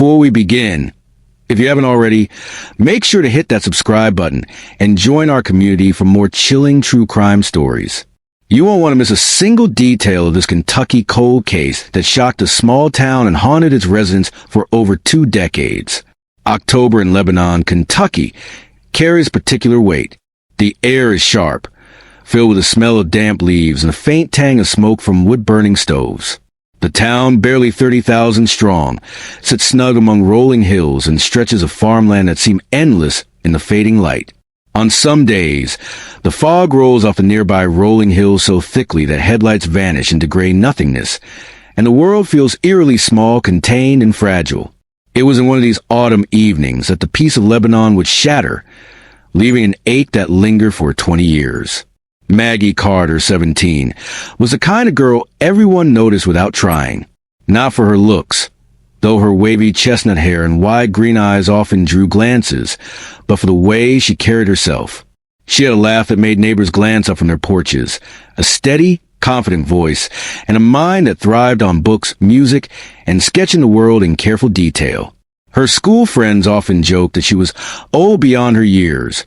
Before we begin, if you haven't already, make sure to hit that subscribe button and join our community for more chilling true crime stories. You won't want to miss a single detail of this Kentucky cold case that shocked a small town and haunted its residents for over 2 decades. October in Lebanon, Kentucky, carries particular weight. The air is sharp, filled with the smell of damp leaves and a faint tang of smoke from wood-burning stoves. The town, barely 30,000 strong, sits snug among rolling hills and stretches of farmland that seem endless in the fading light. On some days, the fog rolls off the nearby rolling hills so thickly that headlights vanish into gray nothingness, and the world feels eerily small, contained, and fragile. It was in one of these autumn evenings that the peace of Lebanon would shatter, leaving an ache that lingered for 20 years. Maggie Carter, 17, was the kind of girl everyone noticed without trying. Not for her looks, though her wavy chestnut hair and wide green eyes often drew glances, but for the way she carried herself. She had a laugh that made neighbors glance up from their porches, a steady, confident voice, and a mind that thrived on books, music, and sketching the world in careful detail. Her school friends often joked that she was old beyond her years,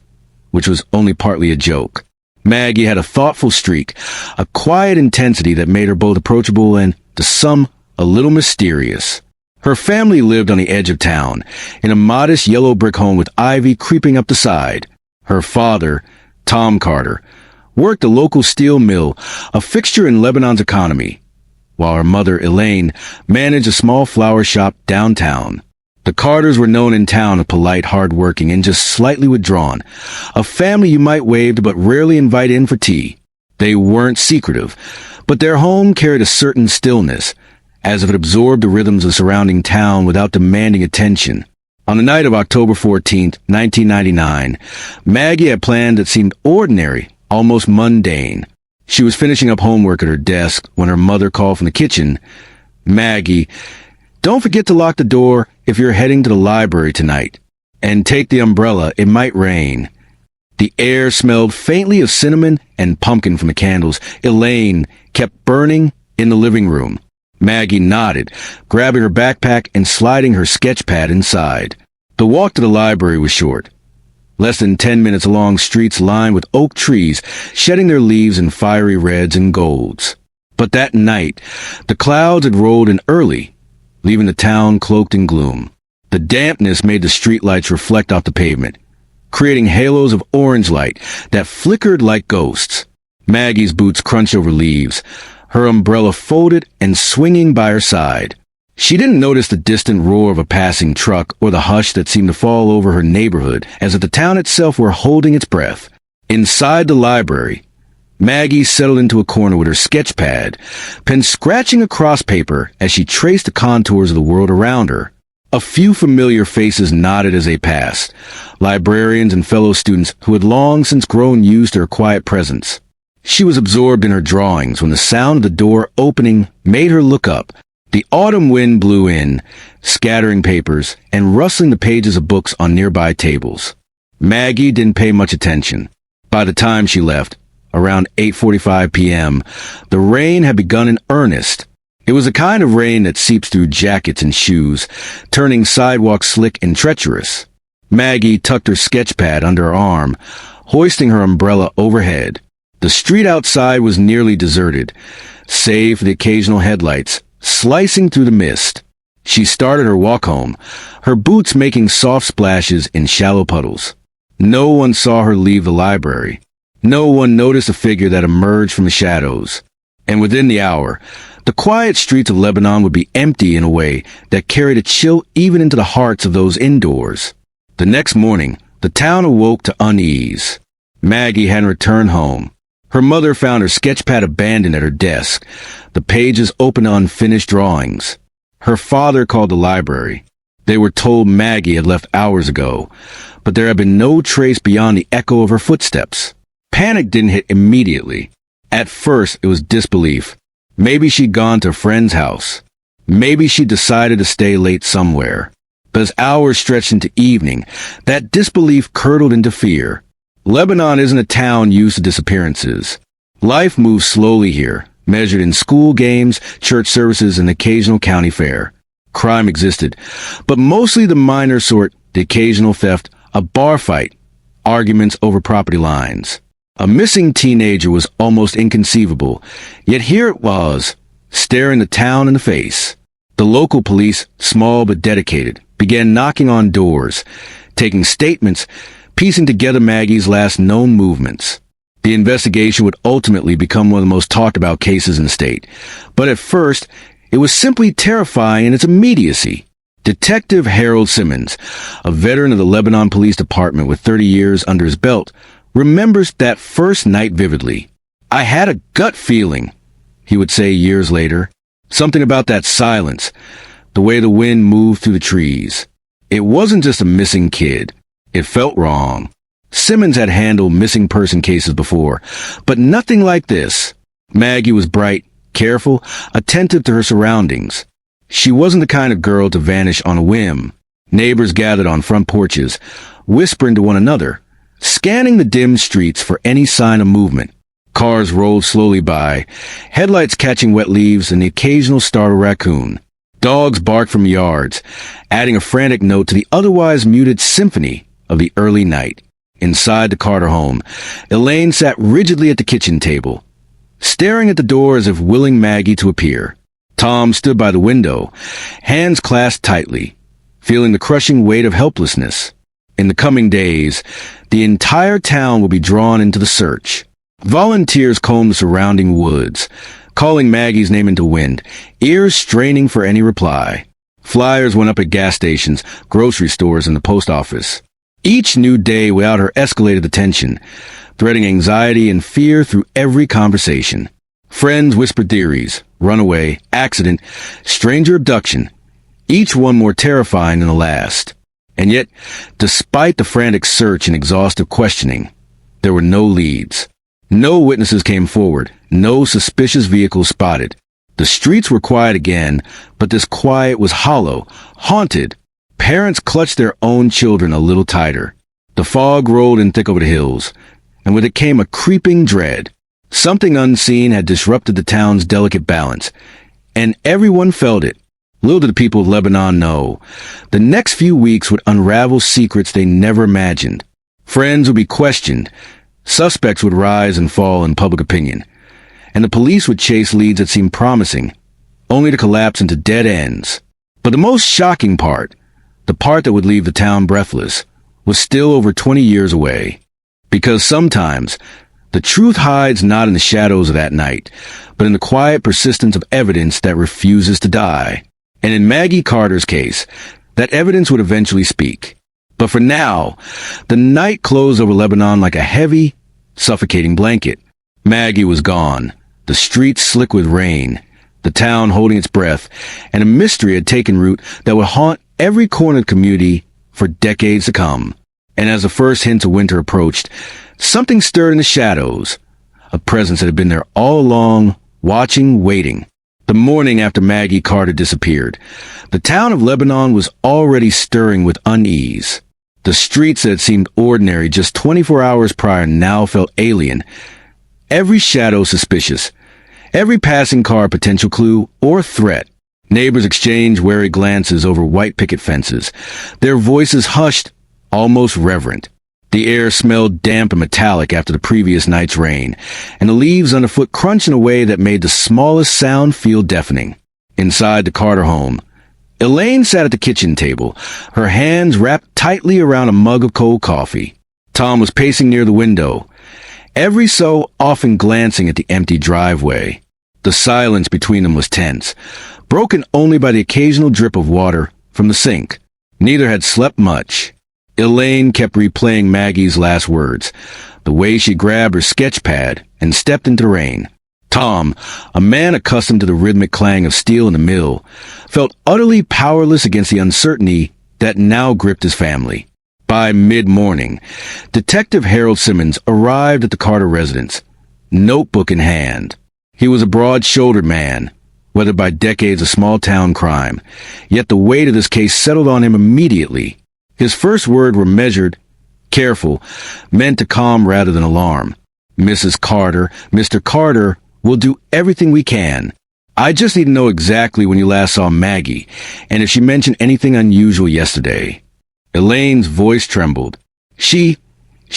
which was only partly a joke. Maggie had a thoughtful streak, a quiet intensity that made her both approachable and, to some, a little mysterious. Her family lived on the edge of town, in a modest yellow brick home with ivy creeping up the side. Her father, Tom Carter, worked a local steel mill, a fixture in Lebanon's economy, while her mother, Elaine, managed a small flower shop downtown. The Carters were known in town as polite, hard-working, and just slightly withdrawn, a family you might wave to but rarely invite in for tea. They weren't secretive, but their home carried a certain stillness, as if it absorbed the rhythms of the surrounding town without demanding attention. On the night of October 14, 1999, Maggie had planned that seemed ordinary, almost mundane. She was finishing up homework at her desk when her mother called from the kitchen. "Maggie, don't forget to lock the door if you're heading to the library tonight. And take the umbrella, it might rain." The air smelled faintly of cinnamon and pumpkin from the candles Elaine kept burning in the living room. Maggie nodded, grabbing her backpack and sliding her sketch pad inside. The walk to the library was short. Less than 10 minutes along streets lined with oak trees, shedding their leaves in fiery reds and golds. But that night, the clouds had rolled in early, leaving the town cloaked in gloom. The dampness made the streetlights reflect off the pavement, creating halos of orange light that flickered like ghosts. Maggie's boots crunched over leaves, her umbrella folded and swinging by her side. She didn't notice the distant roar of a passing truck or the hush that seemed to fall over her neighborhood, as if the town itself were holding its breath. Inside the library, Maggie settled into a corner with her sketch pad, pen scratching across paper as she traced the contours of the world around her. A few familiar faces nodded as they passed, librarians and fellow students who had long since grown used to her quiet presence. She was absorbed in her drawings when the sound of the door opening made her look up. The autumn wind blew in, scattering papers and rustling the pages of books on nearby tables. Maggie didn't pay much attention. By the time she left, around 8:45 p.m., the rain had begun in earnest. It was the kind of rain that seeps through jackets and shoes, turning sidewalks slick and treacherous. Maggie tucked her sketch pad under her arm, hoisting her umbrella overhead. The street outside was nearly deserted, save for the occasional headlights slicing through the mist. She started her walk home, her boots making soft splashes in shallow puddles. No one saw her leave the library. No one noticed a figure that emerged from the shadows. And within the hour, the quiet streets of Lebanon would be empty in a way that carried a chill even into the hearts of those indoors. The next morning, the town awoke to unease. Maggie hadn't returned home. Her mother found her sketchpad abandoned at her desk, the pages open to unfinished drawings. Her father called the library. They were told Maggie had left hours ago, but there had been no trace beyond the echo of her footsteps. Panic didn't hit immediately. At first, it was disbelief. Maybe she'd gone to a friend's house. Maybe she decided to stay late somewhere. But as hours stretched into evening, that disbelief curdled into fear. Lebanon isn't a town used to disappearances. Life moves slowly here, measured in school games, church services, and occasional county fair. Crime existed, but mostly the minor sort, the occasional theft, a bar fight, arguments over property lines. A missing teenager was almost inconceivable, yet here it was, staring the town in the face. The local police, small but dedicated, began knocking on doors, taking statements, piecing together Maggie's last known movements. The investigation would ultimately become one of the most talked about cases in the state, but at first, it was simply terrifying in its immediacy. Detective Harold Simmons, a veteran of the Lebanon Police Department with 30 years under his belt, remembers that first night vividly. "I had a gut feeling," he would say years later. Something about that silence, the way the wind moved through the trees. It wasn't just a missing kid. It felt wrong. Simmons had handled missing person cases before, but nothing like this. Maggie was bright, careful, attentive to her surroundings. She wasn't the kind of girl to vanish on a whim. Neighbors gathered on front porches, whispering to one another, scanning the dim streets for any sign of movement. Cars rolled slowly by, headlights catching wet leaves and the occasional startled raccoon. Dogs barked from yards, adding a frantic note to the otherwise muted symphony of the early night. Inside the Carter home, Elaine sat rigidly at the kitchen table, staring at the door as if willing Maggie to appear. Tom stood by the window, hands clasped tightly, feeling the crushing weight of helplessness. In the coming days, the entire town will be drawn into the search. Volunteers combed the surrounding woods, calling Maggie's name into wind, ears straining for any reply. Flyers went up at gas stations, grocery stores, and the post office. Each new day without her escalated the tension, threading anxiety and fear through every conversation. Friends whispered theories, runaway, accident, stranger abduction, each one more terrifying than the last. And yet, despite the frantic search and exhaustive questioning, there were no leads. No witnesses came forward, no suspicious vehicles spotted. The streets were quiet again, but this quiet was hollow, haunted. Parents clutched their own children a little tighter. The fog rolled in thick over the hills, and with it came a creeping dread. Something unseen had disrupted the town's delicate balance, and everyone felt it. Little did the people of Lebanon know. The next few weeks would unravel secrets they never imagined. Friends would be questioned, suspects would rise and fall in public opinion, and the police would chase leads that seemed promising, only to collapse into dead ends. But the most shocking part, the part that would leave the town breathless, was still over 20 years away. Because sometimes, the truth hides not in the shadows of that night, but in the quiet persistence of evidence that refuses to die. And in Maggie Carter's case, that evidence would eventually speak. But for now, the night closed over Lebanon like a heavy, suffocating blanket. Maggie was gone, the streets slick with rain, the town holding its breath, and a mystery had taken root that would haunt every corner of the community for decades to come. And as the first hints of winter approached, something stirred in the shadows, a presence that had been there all along, watching, waiting. The morning after Maggie Carter disappeared, the town of Lebanon was already stirring with unease. The streets that had seemed ordinary just 24 hours prior now felt alien, every shadow suspicious, every passing car a potential clue or threat. Neighbors exchanged wary glances over white picket fences, their voices hushed, almost reverent. The air smelled damp and metallic after the previous night's rain, and the leaves underfoot crunched in a way that made the smallest sound feel deafening. Inside the Carter home, Elaine sat at the kitchen table, her hands wrapped tightly around a mug of cold coffee. Tom was pacing near the window, every so often glancing at the empty driveway. The silence between them was tense, broken only by the occasional drip of water from the sink. Neither had slept much. Elaine kept replaying Maggie's last words, the way she grabbed her sketch pad and stepped into the rain. Tom, a man accustomed to the rhythmic clang of steel in the mill, felt utterly powerless against the uncertainty that now gripped his family. By mid-morning, Detective Harold Simmons arrived at the Carter residence, notebook in hand. He was a broad-shouldered man, weathered by decades of small-town crime, yet the weight of this case settled on him immediately. His first words were measured, careful, meant to calm rather than alarm. "Mrs. Carter, Mr. Carter, we'll do everything we can." I just need to know exactly when you last saw Maggie, and if she mentioned anything unusual yesterday. Elaine's voice trembled. She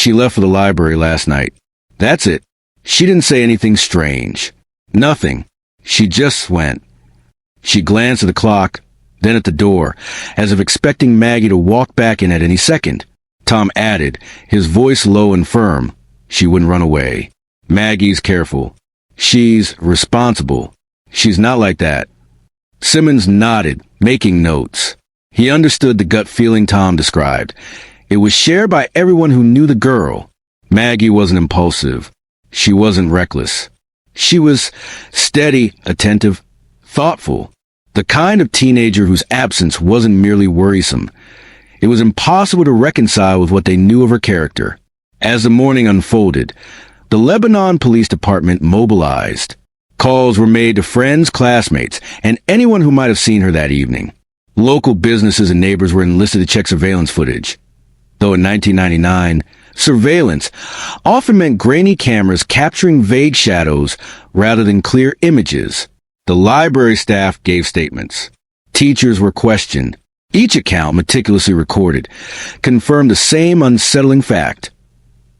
left for the library last night. That's it. She didn't say anything strange. Nothing. She just went. She glanced at the clock, then at the door, as if expecting Maggie to walk back in at any second. Tom added, his voice low and firm. She wouldn't run away. Maggie's careful. She's responsible. She's not like that. Simmons nodded, making notes. He understood the gut feeling Tom described. It was shared by everyone who knew the girl. Maggie wasn't impulsive. She wasn't reckless. She was steady, attentive, thoughtful. The kind of teenager whose absence wasn't merely worrisome. It was impossible to reconcile with what they knew of her character. As the morning unfolded, the Lebanon Police Department mobilized. Calls were made to friends, classmates, and anyone who might have seen her that evening. Local businesses and neighbors were enlisted to check surveillance footage. Though in 1999, surveillance often meant grainy cameras capturing vague shadows rather than clear images. The library staff gave statements. Teachers were questioned. Each account, meticulously recorded, confirmed the same unsettling fact.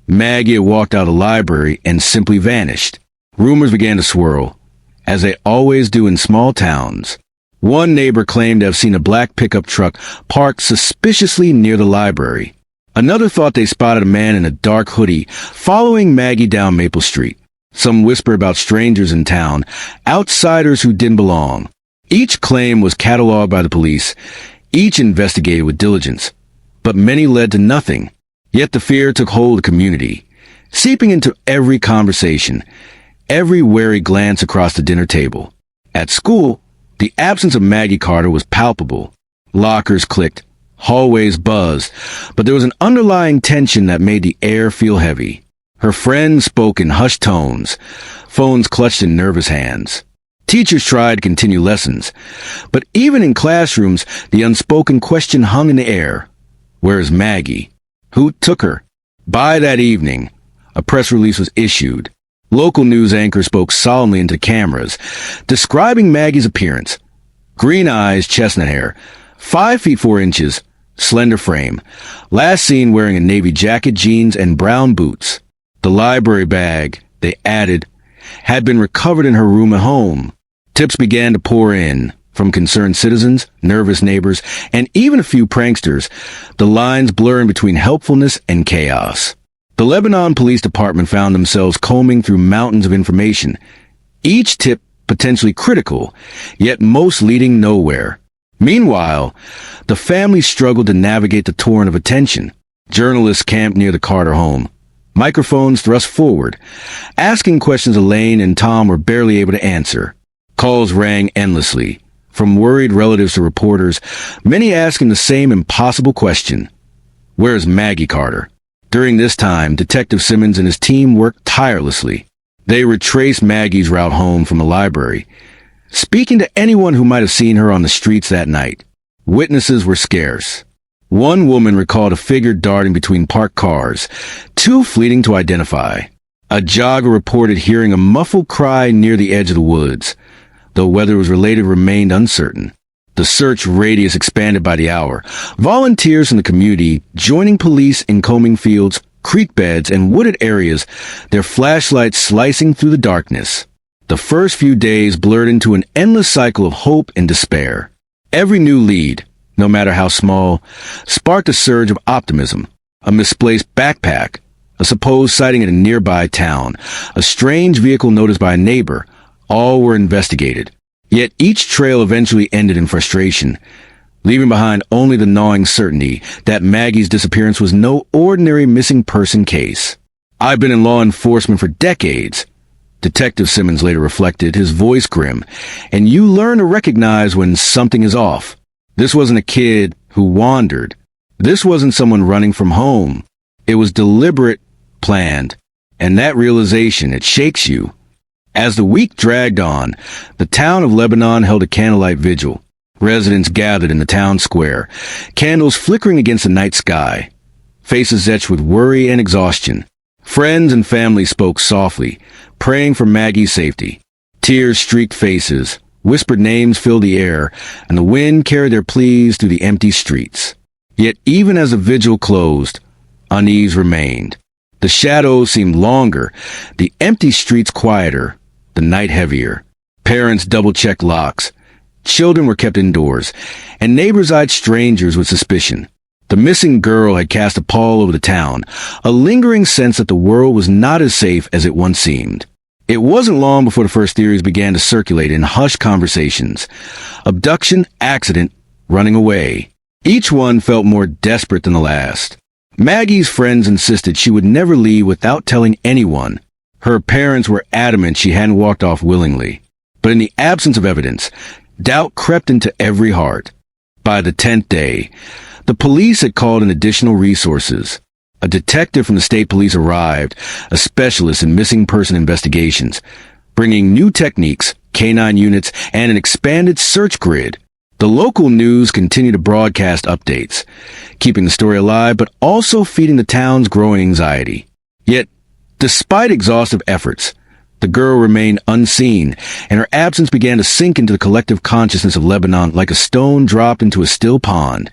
Maggie had walked out of the library and simply vanished. Rumors began to swirl, as they always do in small towns. One neighbor claimed to have seen a black pickup truck parked suspiciously near the library. Another thought they spotted a man in a dark hoodie following Maggie down Maple Street. Some whispered about strangers in town, outsiders who didn't belong. Each claim was cataloged by the police, each investigated with diligence, but many led to nothing. Yet the fear took hold of the community, seeping into every conversation, every wary glance across the dinner table. At school, the absence of Maggie Carter was palpable. Lockers clicked, hallways buzzed, but there was an underlying tension that made the air feel heavy. Her friends spoke in hushed tones, phones clutched in nervous hands. Teachers tried to continue lessons, but even in classrooms, the unspoken question hung in the air. Where's Maggie? Who took her? By that evening, a press release was issued. Local news anchors spoke solemnly into cameras, describing Maggie's appearance. Green eyes, chestnut hair, 5 feet 4 inches, slender frame. Last seen wearing a navy jacket, jeans, and brown boots. The library bag, they added, had been recovered in her room at home. Tips began to pour in, from concerned citizens, nervous neighbors, and even a few pranksters, the lines blurring between helpfulness and chaos. The Lebanon Police Department found themselves combing through mountains of information, each tip potentially critical, yet most leading nowhere. Meanwhile, the family struggled to navigate the torrent of attention. Journalists camped near the Carter home. Microphones thrust forward, asking questions Elaine and Tom were barely able to answer. Calls rang endlessly, from worried relatives to reporters, many asking the same impossible question. Where's Maggie Carter? During this time, Detective Simmons and his team worked tirelessly. They retraced Maggie's route home from the library, speaking to anyone who might have seen her on the streets that night. Witnesses were scarce. One woman recalled a figure darting between parked cars, too fleeting to identify. A jogger reported hearing a muffled cry near the edge of the woods. Though whether it was related remained uncertain. The search radius expanded by the hour. Volunteers in the community joining police in combing fields, creek beds, and wooded areas, their flashlights slicing through the darkness. The first few days blurred into an endless cycle of hope and despair. Every new lead, no matter how small, sparked a surge of optimism. A misplaced backpack, a supposed sighting in a nearby town, a strange vehicle noticed by a neighbor, all were investigated. Yet each trail eventually ended in frustration, leaving behind only the gnawing certainty that Maggie's disappearance was no ordinary missing person case. I've been in law enforcement for decades, Detective Simmons later reflected, his voice grim, and you learn to recognize when something is off. This wasn't a kid who wandered. This wasn't someone running from home. It was deliberate, planned, and that realization, it shakes you. As the week dragged on, the town of Lebanon held a candlelight vigil. Residents gathered in the town square, candles flickering against the night sky, faces etched with worry and exhaustion. Friends and family spoke softly, praying for Maggie's safety. Tears streaked faces, Whispered names filled the air, and the wind carried their pleas through the empty streets. Yet even as the vigil closed, unease remained. The shadows seemed longer, the empty streets quieter, the night heavier. Parents double-checked locks. Children were kept indoors, and neighbors eyed strangers with suspicion. The missing girl had cast a pall over the town, a lingering sense that the world was not as safe as it once seemed. It wasn't long before the first theories began to circulate in hushed conversations. Abduction, accident, running away. Each one felt more desperate than the last. Maggie's friends insisted she would never leave without telling anyone. Her parents were adamant she hadn't walked off willingly. But in the absence of evidence, doubt crept into every heart. By the 10th day, the police had called in additional resources. A detective from the state police arrived, a specialist in missing person investigations, bringing new techniques, canine units, and an expanded search grid. The local news continued to broadcast updates, keeping the story alive but also feeding the town's growing anxiety. Yet, despite exhaustive efforts, the girl remained unseen, and her absence began to sink into the collective consciousness of Lebanon like a stone dropped into a still pond,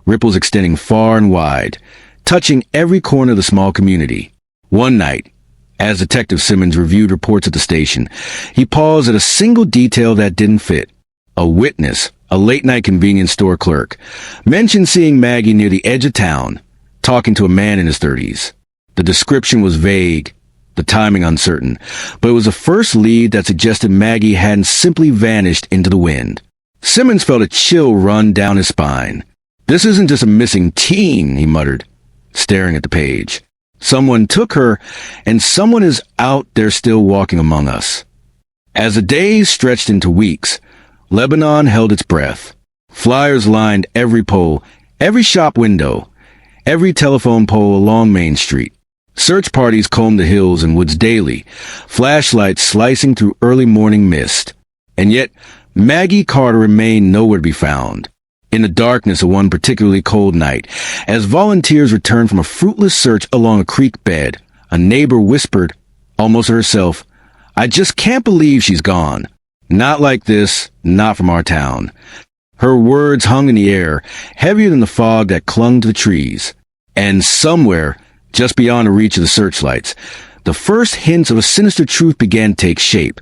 ripples extending far and wide, touching every corner of the small community. One night, as Detective Simmons reviewed reports at the station, he paused at a single detail that didn't fit. A witness, a late-night convenience store clerk, mentioned seeing Maggie near the edge of town, talking to a man in his 30s. The description was vague, the timing uncertain, but it was the first lead that suggested Maggie hadn't simply vanished into the wind. Simmons felt a chill run down his spine. "This isn't just a missing teen," he muttered, staring at the page. "Someone took her, and someone is out there still walking among us." As the days stretched into weeks, Lebanon held its breath. Flyers lined every pole, every shop window, every telephone pole along Main Street. Search parties combed the hills and woods daily, flashlights slicing through early morning mist. And yet, Maggie Carter remained nowhere to be found. In the darkness of one particularly cold night, as volunteers returned from a fruitless search along a creek bed, a neighbor whispered, almost to herself, "I just can't believe she's gone. Not like this, not from our town." Her words hung in the air, heavier than the fog that clung to the trees. And somewhere, just beyond the reach of the searchlights, the first hints of a sinister truth began to take shape,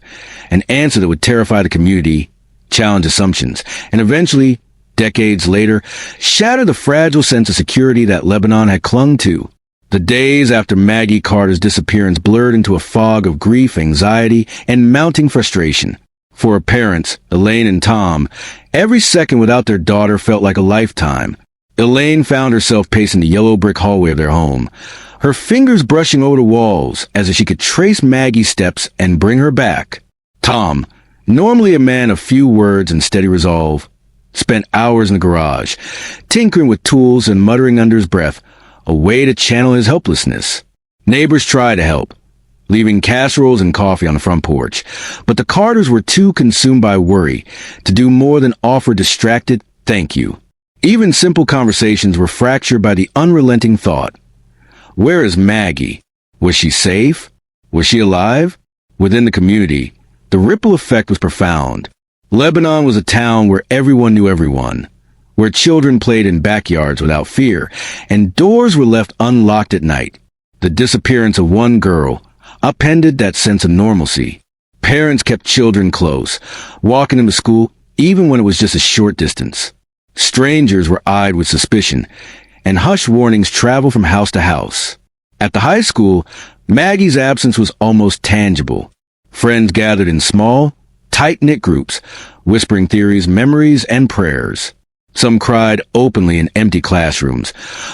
an answer that would terrify the community, challenge assumptions, and eventually, decades later, shatter the fragile sense of security that Lebanon had clung to. The days after Maggie Carter's disappearance blurred into a fog of grief, anxiety, and mounting frustration. For her parents, Elaine and Tom, every second without their daughter felt like a lifetime. Elaine found herself pacing the yellow brick hallway of their home, her fingers brushing over the walls as if she could trace Maggie's steps and bring her back. Tom, normally a man of few words and steady resolve, spent hours in the garage, tinkering with tools and muttering under his breath, a way to channel his helplessness. Neighbors tried to help, leaving casseroles and coffee on the front porch, but the Carters were too consumed by worry to do more than offer distracted thank you. Even simple conversations were fractured by the unrelenting thought, where is Maggie? Was she safe? Was she alive? Within the community, the ripple effect was profound. Lebanon was a town where everyone knew everyone, where children played in backyards without fear, and doors were left unlocked at night. The disappearance of one girl upended that sense of normalcy. Parents kept children close, walking them to school even when it was just a short distance. Strangers were eyed with suspicion, and hush warnings traveled from house to house. At the high school, Maggie's absence was almost tangible. Friends gathered in small, tight-knit groups, whispering theories, memories, and prayers. Some cried openly in empty classrooms,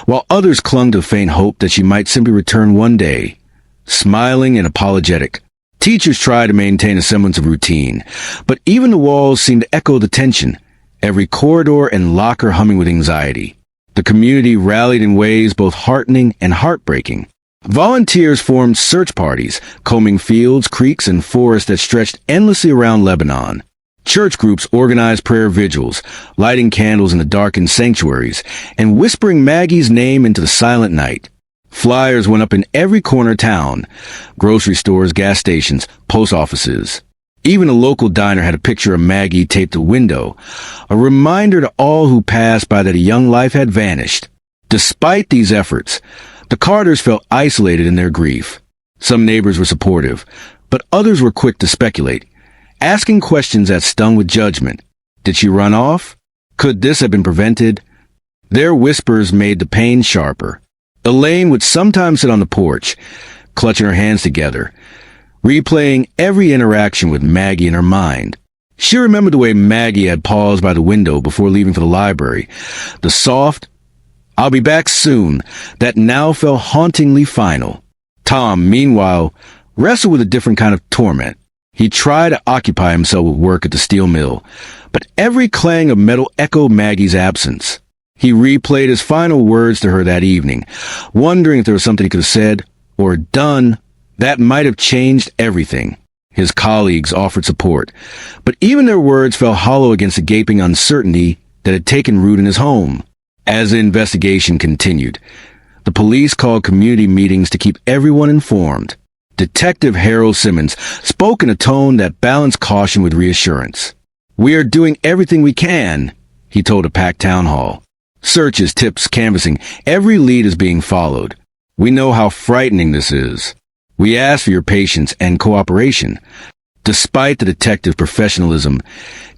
while others clung to the faint hope that she might simply return one day, smiling and apologetic. Teachers tried to maintain a semblance of routine, but even the walls seemed to echo the tension, every corridor and locker humming with anxiety. The community rallied in ways both heartening and heartbreaking. Volunteers formed search parties, combing fields, creeks, and forests that stretched endlessly around Lebanon. Church groups organized prayer vigils, lighting candles in the darkened sanctuaries, and whispering Maggie's name into the silent night. Flyers went up in every corner of town, grocery stores, gas stations, post offices. Even a local diner had a picture of Maggie taped to a window, a reminder to all who passed by that a young life had vanished. Despite these efforts, the Carters felt isolated in their grief. Some neighbors were supportive, but others were quick to speculate, asking questions that stung with judgment. Did she run off? Could this have been prevented? Their whispers made the pain sharper. Elaine would sometimes sit on the porch, clutching her hands together, replaying every interaction with Maggie in her mind. She remembered the way Maggie had paused by the window before leaving for the library, the soft, "I'll be back soon," that now felt hauntingly final. Tom, meanwhile, wrestled with a different kind of torment. He tried to occupy himself with work at the steel mill, but every clang of metal echoed Maggie's absence. He replayed his final words to her that evening, wondering if there was something he could have said or done that might have changed everything. His colleagues offered support, but even their words fell hollow against the gaping uncertainty that had taken root in his home. As the investigation continued, the police called community meetings to keep everyone informed. Detective Harold Simmons spoke in a tone that balanced caution with reassurance. "We are doing everything we can," he told a packed town hall. "Searches, tips, canvassing, every lead is being followed. We know how frightening this is. We ask for your patience and cooperation." Despite the detective's professionalism,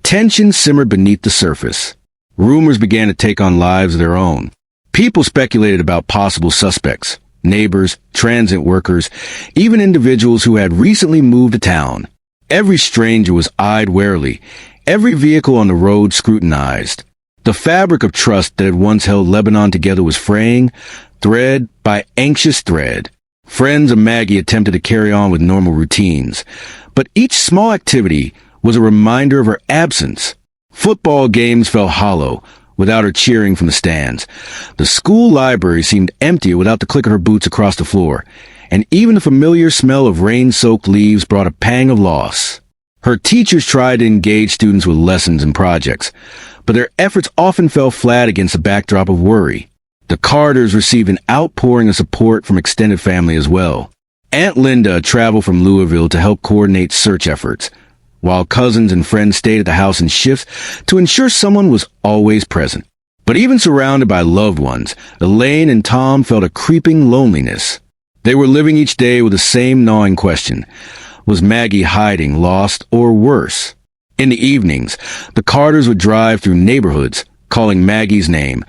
tension simmered beneath the surface. Rumors began to take on lives of their own. People speculated about possible suspects, neighbors, transit workers, even individuals who had recently moved to town. Every stranger was eyed warily, every vehicle on the road scrutinized. The fabric of trust that had once held Lebanon together was fraying, thread by anxious thread. Friends of Maggie attempted to carry on with normal routines, but each small activity was a reminder of her absence. Football games fell hollow without her cheering from the stands. The school library seemed empty without the click of her boots across the floor, and even the familiar smell of rain-soaked leaves brought a pang of loss. Her teachers tried to engage students with lessons and projects, but their efforts often fell flat against a backdrop of worry. The Carters received an outpouring of support from extended family as well. Aunt Linda traveled from Louisville to help coordinate search efforts, while cousins and friends stayed at the house in shifts to ensure someone was always present. But even surrounded by loved ones, Elaine and Tom felt a creeping loneliness. They were living each day with the same gnawing question: was Maggie hiding, lost, or worse? In the evenings, the Carters would drive through neighborhoods, calling Maggie's name,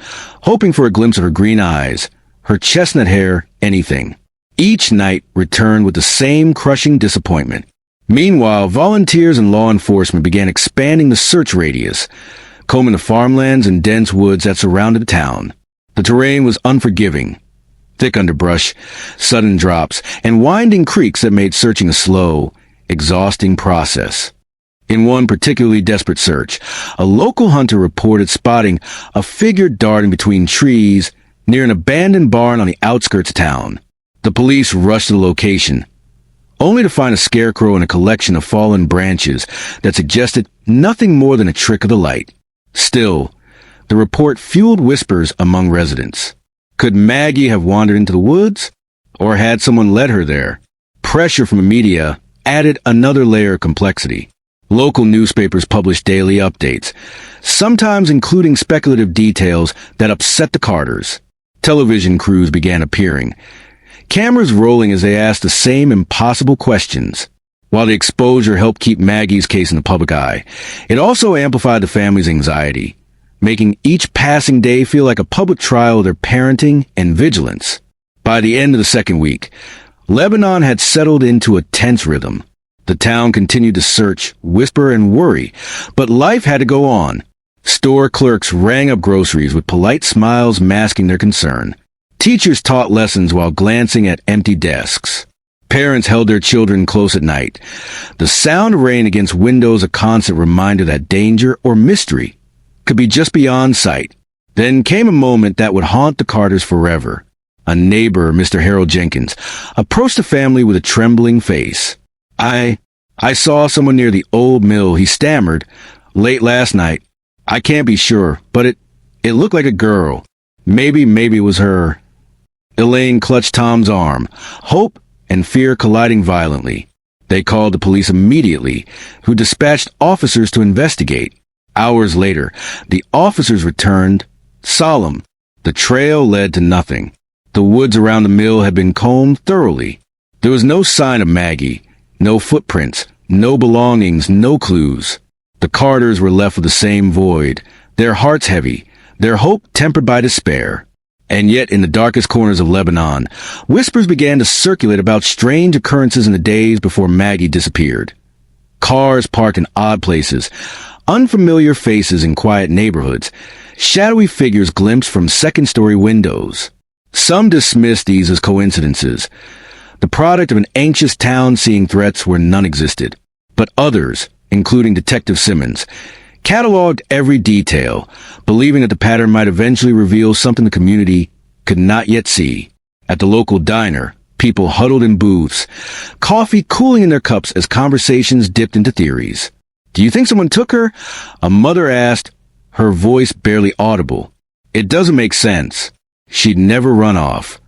hoping for a glimpse of her green eyes, her chestnut hair, anything. Each night returned with the same crushing disappointment. Meanwhile, volunteers and law enforcement began expanding the search radius, combing the farmlands and dense woods that surrounded the town. The terrain was unforgiving. Thick underbrush, sudden drops, and winding creeks that made searching a slow, exhausting process. In one particularly desperate search, a local hunter reported spotting a figure darting between trees near an abandoned barn on the outskirts of town. The police rushed to the location, only to find a scarecrow in a collection of fallen branches that suggested nothing more than a trick of the light. Still, the report fueled whispers among residents. Could Maggie have wandered into the woods? Or had someone led her there? Pressure from the media added another layer of complexity. Local newspapers published daily updates, sometimes including speculative details that upset the Carters. Television crews began appearing, cameras rolling as they asked the same impossible questions. While the exposure helped keep Maggie's case in the public eye, it also amplified the family's anxiety, making each passing day feel like a public trial of their parenting and vigilance. By the end of the second week, Lebanon had settled into a tense rhythm. The town continued to search, whisper, and worry, but life had to go on. Store clerks rang up groceries with polite smiles masking their concern. Teachers taught lessons while glancing at empty desks. Parents held their children close at night. The sound of rain against windows a constant reminder that danger or mystery could be just beyond sight. Then came a moment that would haunt the Carters forever. A neighbor, Mr. Harold Jenkins, approached the family with a trembling face. I saw someone near the old mill," he stammered, "late last night. I can't be sure, but it looked like a girl. Maybe it was her." Elaine clutched Tom's arm, hope and fear colliding violently. They called the police immediately, who dispatched officers to investigate. Hours later, the officers returned, solemn. The trail led to nothing. The woods around the mill had been combed thoroughly. There was no sign of Maggie, no footprints, no belongings, no clues. The Carters were left with the same void, their hearts heavy, their hope tempered by despair. And yet, in the darkest corners of Lebanon, whispers began to circulate about strange occurrences in the days before Maggie disappeared. Cars parked in odd places, unfamiliar faces in quiet neighborhoods, shadowy figures glimpsed from second-story windows. Some dismissed these as coincidences, the product of an anxious town seeing threats where none existed. But others, including Detective Simmons, cataloged every detail, believing that the pattern might eventually reveal something the community could not yet see. At the local diner, people huddled in booths, coffee cooling in their cups as conversations dipped into theories. "Do you think someone took her?" a mother asked, her voice barely audible. "It doesn't make sense. She'd never run off."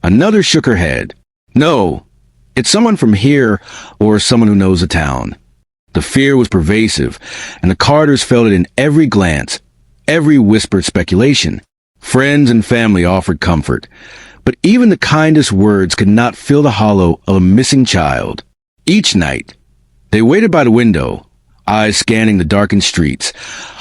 Another shook her head. "No, it's someone from here or someone who knows the town." The fear was pervasive, and the Carters felt it in every glance, every whispered speculation. Friends and family offered comfort, but even the kindest words could not fill the hollow of a missing child. Each night, they waited by the window, eyes scanning the darkened streets,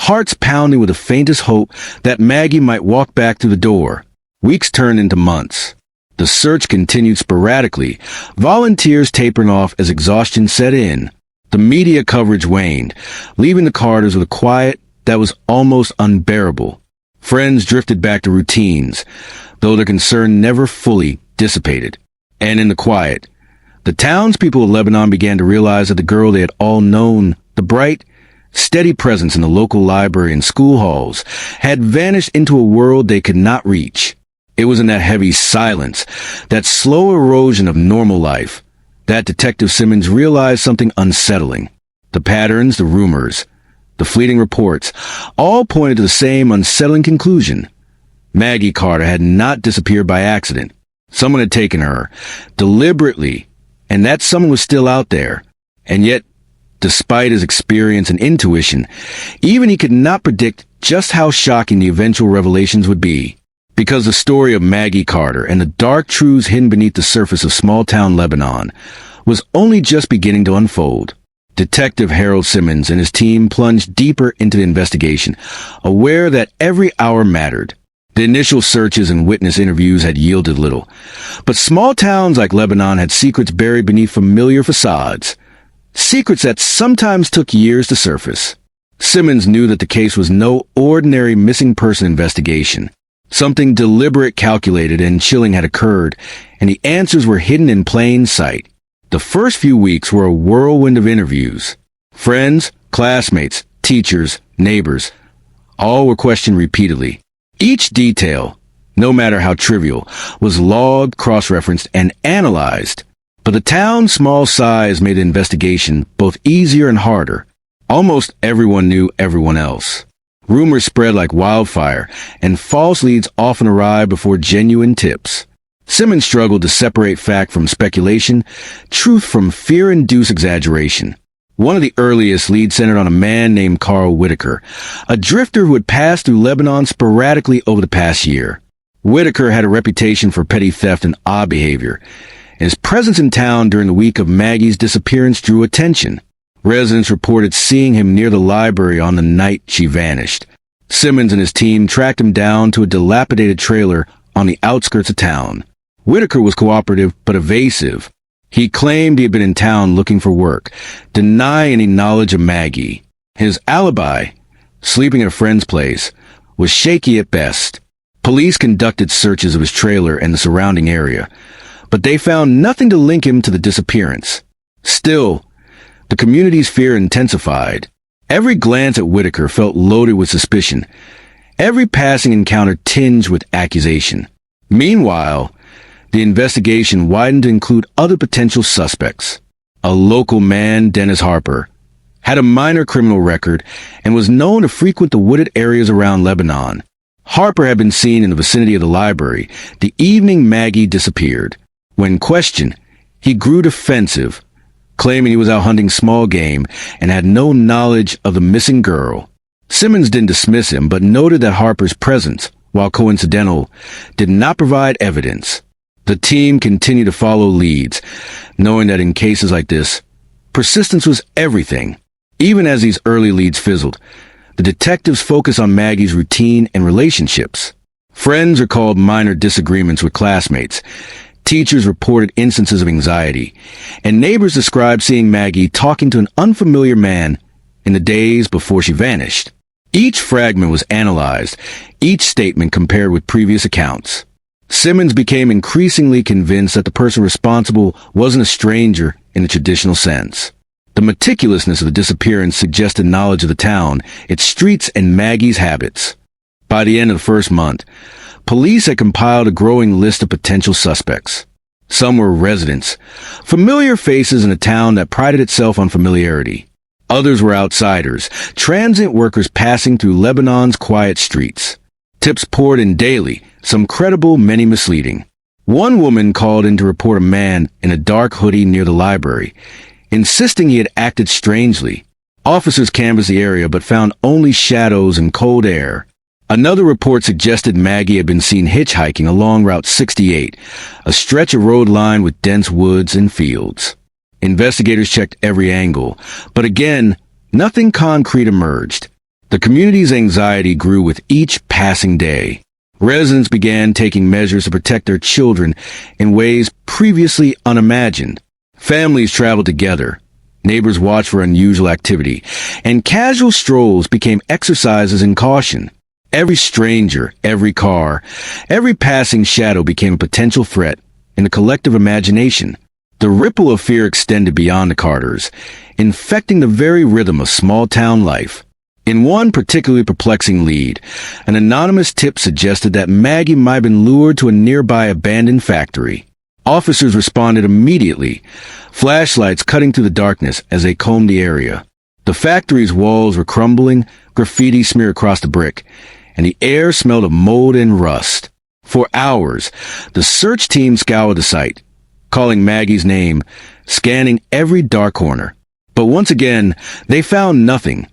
hearts pounding with the faintest hope that Maggie might walk back through the door. Weeks turned into months. The search continued sporadically, volunteers tapering off as exhaustion set in. The media coverage waned, leaving the Carters with a quiet that was almost unbearable. Friends drifted back to routines, though their concern never fully dissipated. And in the quiet, the townspeople of Lebanon began to realize that the girl they had all known, the bright, steady presence in the local library and school halls, had vanished into a world they could not reach. It was in that heavy silence, that slow erosion of normal life, that Detective Simmons realized something unsettling. The patterns, the rumors, the fleeting reports, all pointed to the same unsettling conclusion. Maggie Carter had not disappeared by accident. Someone had taken her, deliberately, and that someone was still out there. And yet, despite his experience and intuition, even he could not predict just how shocking the eventual revelations would be. Because the story of Maggie Carter and the dark truths hidden beneath the surface of small-town Lebanon was only just beginning to unfold. Detective Harold Simmons and his team plunged deeper into the investigation, aware that every hour mattered. The initial searches and witness interviews had yielded little, but small towns like Lebanon had secrets buried beneath familiar facades, secrets that sometimes took years to surface. Simmons knew that the case was no ordinary missing person investigation. Something deliberate, calculated, and chilling had occurred, and the answers were hidden in plain sight. The first few weeks were a whirlwind of interviews. Friends, classmates, teachers, neighbors, all were questioned repeatedly. Each detail, no matter how trivial, was logged, cross-referenced, and analyzed. But the town's small size made the investigation both easier and harder. Almost everyone knew everyone else. Rumors spread like wildfire, and false leads often arrived before genuine tips. Simmons struggled to separate fact from speculation, truth from fear-induced exaggeration. One of the earliest leads centered on a man named Carl Whitaker, a drifter who had passed through Lebanon sporadically over the past year. Whitaker had a reputation for petty theft and odd behavior. His presence in town during the week of Maggie's disappearance drew attention. Residents reported seeing him near the library on the night she vanished. Simmons and his team tracked him down to a dilapidated trailer on the outskirts of town. Whitaker was cooperative but evasive. He claimed he had been in town looking for work, denying any knowledge of Maggie. His alibi, sleeping at a friend's place, was shaky at best. Police conducted searches of his trailer and the surrounding area, but they found nothing to link him to the disappearance. Still, the community's fear intensified. Every glance at Whitaker felt loaded with suspicion. Every passing encounter tinged with accusation. Meanwhile, the investigation widened to include other potential suspects. A local man, Dennis Harper, had a minor criminal record and was known to frequent the wooded areas around Lebanon. Harper had been seen in the vicinity of the library the evening Maggie disappeared. When questioned, he grew defensive, claiming he was out hunting small game and had no knowledge of the missing girl. Simmons didn't dismiss him, but noted that Harper's presence, while coincidental, did not provide evidence. The team continued to follow leads, knowing that in cases like this, persistence was everything. Even as these early leads fizzled, the detectives focused on Maggie's routine and relationships. Friends recalled minor disagreements with classmates. Teachers reported instances of anxiety, and neighbors described seeing Maggie talking to an unfamiliar man in the days before she vanished. Each fragment was analyzed, each statement compared with previous accounts. Simmons became increasingly convinced that the person responsible wasn't a stranger in the traditional sense. The meticulousness of the disappearance suggested knowledge of the town, its streets, and Maggie's habits. By the end of the first month, police had compiled a growing list of potential suspects. Some were residents, familiar faces in a town that prided itself on familiarity. Others were outsiders, transient workers passing through Lebanon's quiet streets. Tips poured in daily, some credible, many misleading. One woman called in to report a man in a dark hoodie near the library, insisting he had acted strangely. Officers canvassed the area but found only shadows and cold air. Another report suggested Maggie had been seen hitchhiking along Route 68, a stretch of road lined with dense woods and fields. Investigators checked every angle, but again, nothing concrete emerged. The community's anxiety grew with each passing day. Residents began taking measures to protect their children in ways previously unimagined. Families traveled together. Neighbors watched for unusual activity, and casual strolls became exercises in caution. Every stranger, every car, every passing shadow became a potential threat in the collective imagination. The ripple of fear extended beyond the Carters, infecting the very rhythm of small-town life. In one particularly perplexing lead, an anonymous tip suggested that Maggie might have been lured to a nearby abandoned factory. Officers responded immediately, flashlights cutting through the darkness as they combed the area. The factory's walls were crumbling, graffiti smeared across the brick, and the air smelled of mold and rust. For hours, the search team scoured the site, calling Maggie's name, scanning every dark corner. But once again, they found nothing.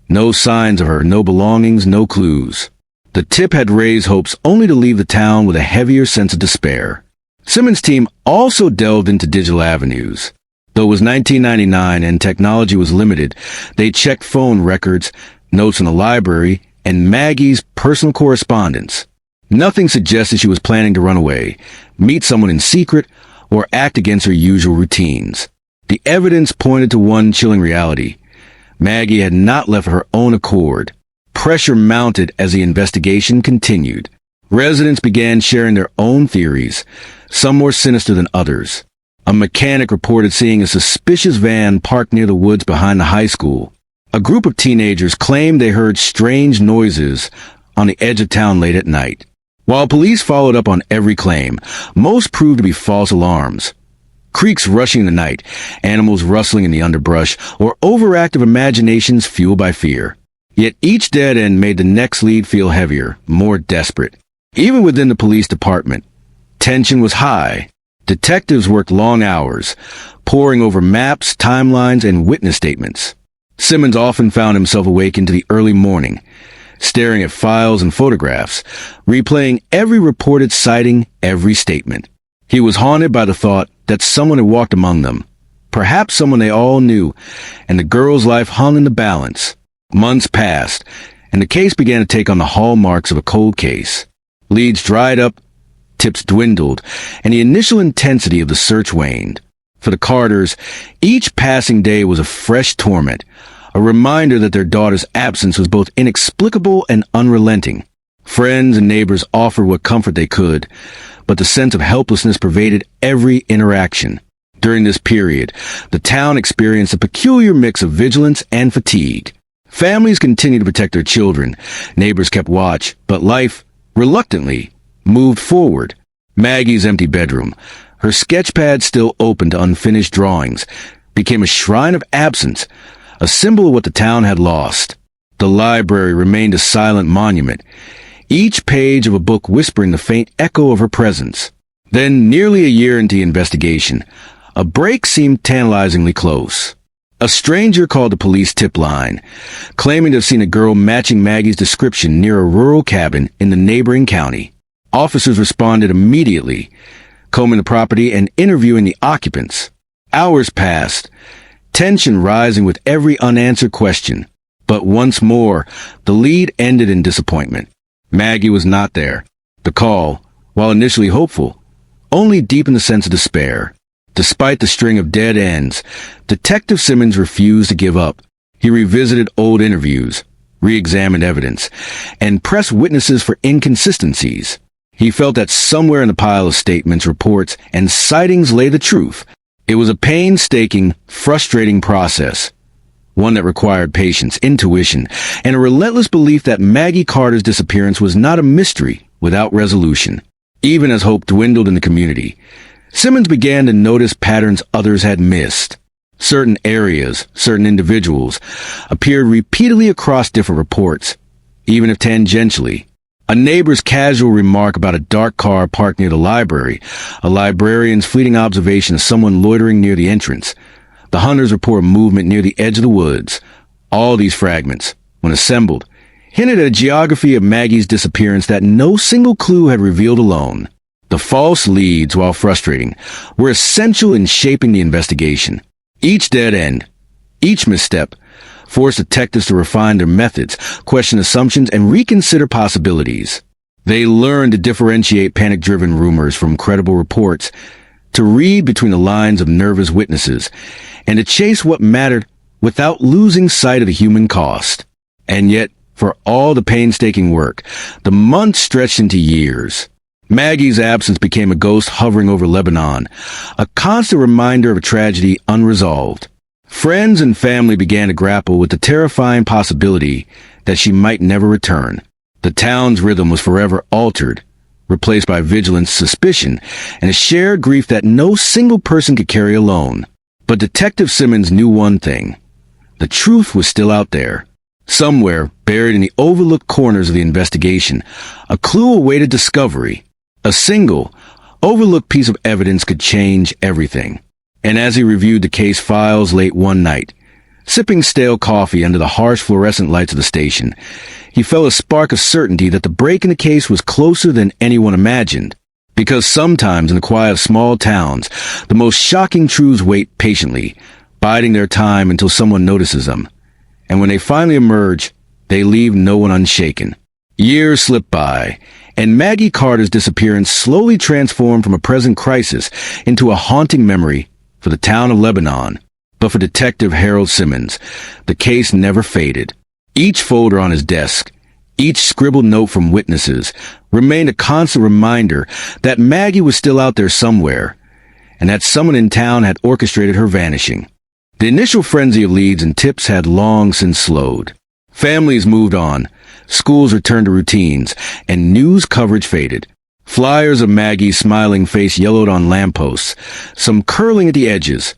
No signs of her, no belongings, no clues. The tip had raised hopes only to leave the town with a heavier sense of despair. Simmons' team also delved into digital avenues. Though it was 1999 and technology was limited, they checked phone records, notes in the library, and Maggie's personal correspondence. Nothing suggested she was planning to run away, meet someone in secret, or act against her usual routines. The evidence pointed to one chilling reality. Maggie had not left of her own accord. Pressure mounted as the investigation continued. Residents began sharing their own theories, some more sinister than others. A mechanic reported seeing a suspicious van parked near the woods behind the high school. A group of teenagers claimed they heard strange noises on the edge of town late at night. While police followed up on every claim, most proved to be false alarms. Creaks rushing in the night, animals rustling in the underbrush, or overactive imaginations fueled by fear. Yet each dead end made the next lead feel heavier, more desperate. Even within the police department, tension was high. Detectives worked long hours, poring over maps, timelines, and witness statements. Simmons often found himself awake into the early morning, staring at files and photographs, replaying every reported sighting, every statement. He was haunted by the thought that someone had walked among them, perhaps someone they all knew, and the girl's life hung in the balance. Months passed, and the case began to take on the hallmarks of a cold case. Leads dried up, tips dwindled, and the initial intensity of the search waned. For the Carters, each passing day was a fresh torment, a reminder that their daughter's absence was both inexplicable and unrelenting. Friends and neighbors offered what comfort they could, but the sense of helplessness pervaded every interaction. During this period, the town experienced a peculiar mix of vigilance and fatigue. Families continued to protect their children, neighbors kept watch, but life, reluctantly, moved forward. Maggie's empty bedroom, her sketchpad still open to unfinished drawings, became a shrine of absence, a symbol of what the town had lost. The library remained a silent monument, each page of a book whispering the faint echo of her presence. Then, nearly a year into the investigation, A break seemed tantalizingly close. A stranger called the police tip line, claiming to have seen a girl matching Maggie's description near a rural cabin in the neighboring county. Officers responded immediately, combing the property and interviewing the occupants. Hours passed, tension rising with every unanswered question. But once more, the lead ended in disappointment. Maggie was not there. The call, while initially hopeful, only deepened the sense of despair. Despite the string of dead ends, Detective Simmons refused to give up. He revisited old interviews, re-examined evidence, and pressed witnesses for inconsistencies. He felt that somewhere in the pile of statements, reports, and sightings lay the truth. It was a painstaking, frustrating process, one that required patience, intuition, and a relentless belief that Maggie Carter's disappearance was not a mystery without resolution. Even as hope dwindled in the community, Simmons began to notice patterns others had missed. Certain areas, certain individuals, appeared repeatedly across different reports, even if tangentially. A neighbor's casual remark about a dark car parked near the library, a librarian's fleeting observation of someone loitering near the entrance, the hunter's report of movement near the edge of the woods. All these fragments, when assembled, hinted at a geography of Maggie's disappearance that no single clue had revealed alone. The false leads, while frustrating, were essential in shaping the investigation. Each dead end, each misstep, forced detectives to refine their methods, question assumptions, and reconsider possibilities. They learned to differentiate panic-driven rumors from credible reports, to read between the lines of nervous witnesses, and to chase what mattered without losing sight of the human cost. And yet, for all the painstaking work, the months stretched into years. Maggie's absence became a ghost hovering over Lebanon, a constant reminder of a tragedy unresolved. Friends and family began to grapple with the terrifying possibility that she might never return. The town's rhythm was forever altered, replaced by vigilance, suspicion, and a shared grief that no single person could carry alone. But Detective Simmons knew one thing. The truth was still out there. Somewhere, buried in the overlooked corners of the investigation, a clue awaited discovery. A single, overlooked piece of evidence could change everything. And as he reviewed the case files late one night, sipping stale coffee under the harsh fluorescent lights of the station, he felt a spark of certainty that the break in the case was closer than anyone imagined. Because sometimes in the quiet of small towns, the most shocking truths wait patiently, biding their time until someone notices them. And when they finally emerge, they leave no one unshaken. Years slipped by, and Maggie Carter's disappearance slowly transformed from a present crisis into a haunting memory for the town of Lebanon. But for Detective Harold Simmons, the case never faded. Each folder on his desk, each scribbled note from witnesses, remained a constant reminder that Maggie was still out there somewhere, and that someone in town had orchestrated her vanishing. The initial frenzy of leads and tips had long since slowed. Families moved on, schools returned to routines, and news coverage faded. Flyers of Maggie's smiling face yellowed on lampposts, some curling at the edges,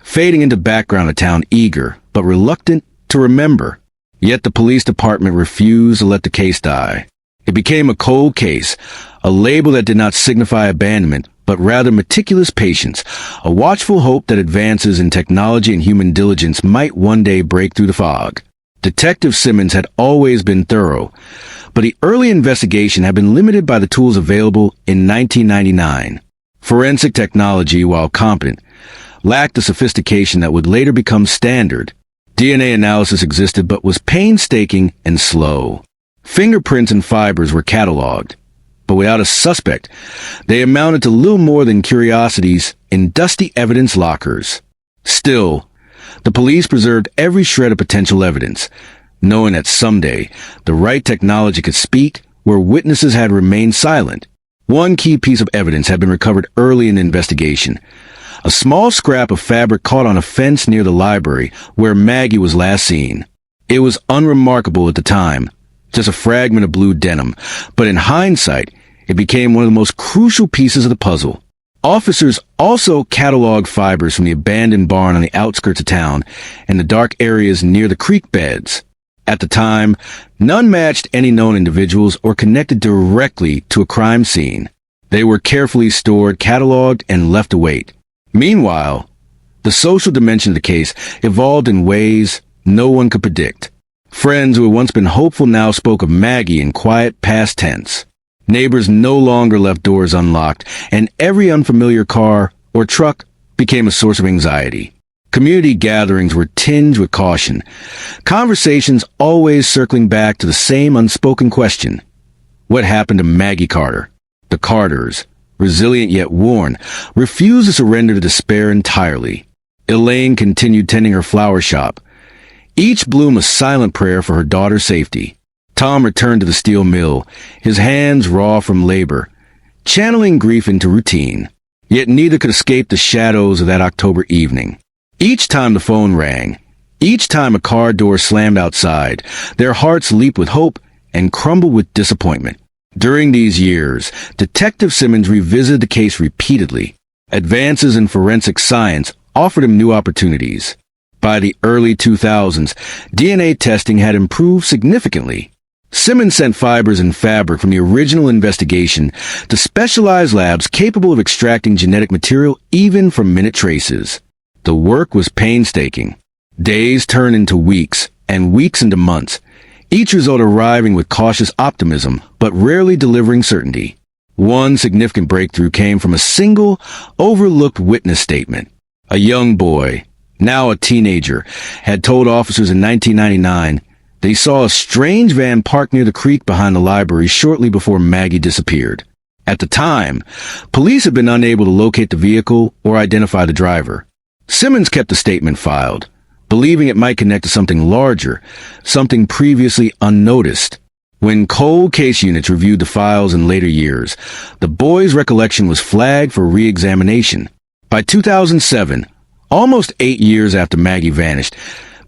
fading into background, a town eager but reluctant to remember. Yet the police department refused to let the case die. It became a cold case, a label that did not signify abandonment, but rather meticulous patience, a watchful hope that advances in technology and human diligence might one day break through the fog. Detective Simmons had always been thorough, but the early investigation had been limited by the tools available in 1999. Forensic technology, while competent, lacked the sophistication that would later become standard. DNA analysis existed but was painstaking and slow. Fingerprints and fibers were cataloged, but without a suspect, they amounted to little more than curiosities in dusty evidence lockers. Still, the police preserved every shred of potential evidence, knowing that someday the right technology could speak where witnesses had remained silent. One key piece of evidence had been recovered early in the investigation. A small scrap of fabric caught on a fence near the library where Maggie was last seen. It was unremarkable at the time, just a fragment of blue denim, but in hindsight, it became one of the most crucial pieces of the puzzle. Officers also cataloged fibers from the abandoned barn on the outskirts of town and the dark areas near the creek beds. At the time, none matched any known individuals or connected directly to a crime scene. They were carefully stored, cataloged, and left to wait. Meanwhile, the social dimension of the case evolved in ways no one could predict. Friends who had once been hopeful now spoke of Maggie in quiet past tense. Neighbors no longer left doors unlocked, and every unfamiliar car or truck became a source of anxiety. Community gatherings were tinged with caution, conversations always circling back to the same unspoken question. What happened to Maggie Carter? The Carters, resilient yet worn, refused to surrender to despair entirely. Elaine continued tending her flower shop, each bloom a silent prayer for her daughter's safety. Tom returned to the steel mill, his hands raw from labor, channeling grief into routine. Yet neither could escape the shadows of that October evening. Each time the phone rang, each time a car door slammed outside, their hearts leaped with hope and crumbled with disappointment. During these years, Detective Simmons revisited the case repeatedly. Advances in forensic science offered him new opportunities. By the early 2000s, DNA testing had improved significantly. Simmons sent fibers and fabric from the original investigation to specialized labs capable of extracting genetic material even from minute traces. The work was painstaking. Days turned into weeks, and weeks into months, each result arriving with cautious optimism, but rarely delivering certainty. One significant breakthrough came from a single, overlooked witness statement. A young boy, now a teenager, had told officers in 1999 that he saw a strange van parked near the creek behind the library shortly before Maggie disappeared. At the time, police had been unable to locate the vehicle or identify the driver. Simmons kept the statement filed, believing it might connect to something larger, something previously unnoticed. When cold case units reviewed the files in later years, the boy's recollection was flagged for re-examination. By 2007, almost 8 years after Maggie vanished,